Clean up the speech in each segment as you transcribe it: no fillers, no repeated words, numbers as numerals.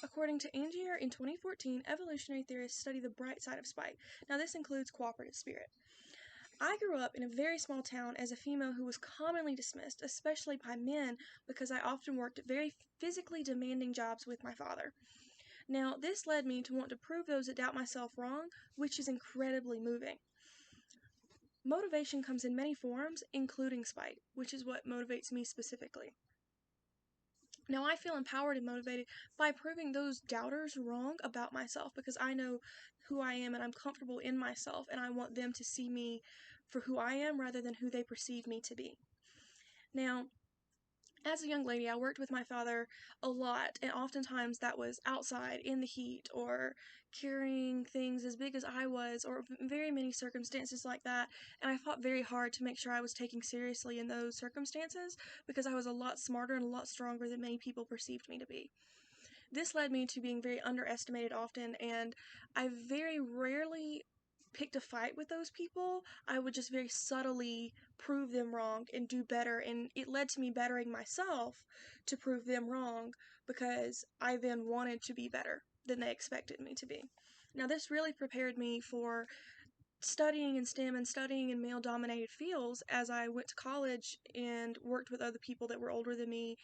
According to Angier in 2014, evolutionary theorists study the bright side of spite. Now, this includes cooperative spirit. I grew up in a very small town as a female who was commonly dismissed, especially by men, because I often worked at very physically demanding jobs with my father. Now, this led me to want to prove those that doubt myself wrong, which is incredibly moving. Motivation comes in many forms, including spite, which is what motivates me specifically. Now, I feel empowered and motivated by proving those doubters wrong about myself because I know who I am and I'm comfortable in myself, and I want them to see me for who I am rather than who they perceive me to be. Now, as a young lady, I worked with my father a lot, and oftentimes that was outside in the heat or carrying things as big as I was, or very many circumstances like that. And I fought very hard to make sure I was taken seriously in those circumstances because I was a lot smarter and a lot stronger than many people perceived me to be. This led me to being very underestimated often, and I very rarely picked a fight with those people. I would just very subtly prove them wrong and do better, and it led to me bettering myself to prove them wrong because I then wanted to be better than they expected me to be. Now, this really prepared me for studying in STEM and studying in male dominated fields as I went to college and worked with other people that were older than me,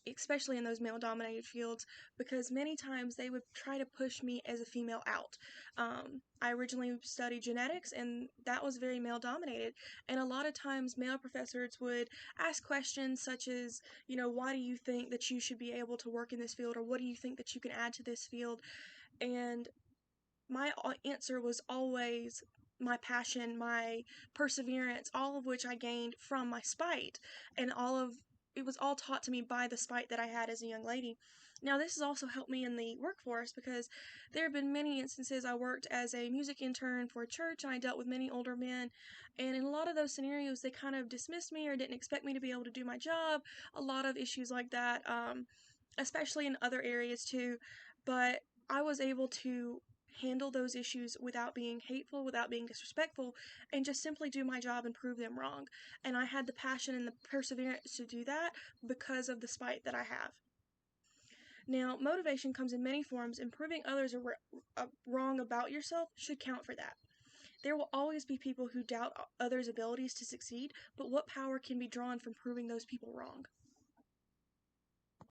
especially in those male dominated fields, because many times they would try to push me as a female out. I originally studied genetics, and that was very male dominated. And a lot of times, male professors would ask questions such as, why do you think that you should be able to work in this field, or what do you think that you can add to this field? And my answer was always my passion, my perseverance, all of which I gained from my spite, and it was all taught to me by the spite that I had as a young lady. Now, this has also helped me in the workforce because there have been many instances I worked as a music intern for a church and I dealt with many older men, and in a lot of those scenarios, they kind of dismissed me or didn't expect me to be able to do my job. A lot of issues like that, especially in other areas too, but I was able to handle those issues without being hateful, without being disrespectful, and just simply do my job and prove them wrong. And I had the passion and the perseverance to do that because of the spite that I have. Now, motivation comes in many forms, and proving others are wrong about yourself should count for that. There will always be people who doubt others' abilities to succeed, but what power can be drawn from proving those people wrong?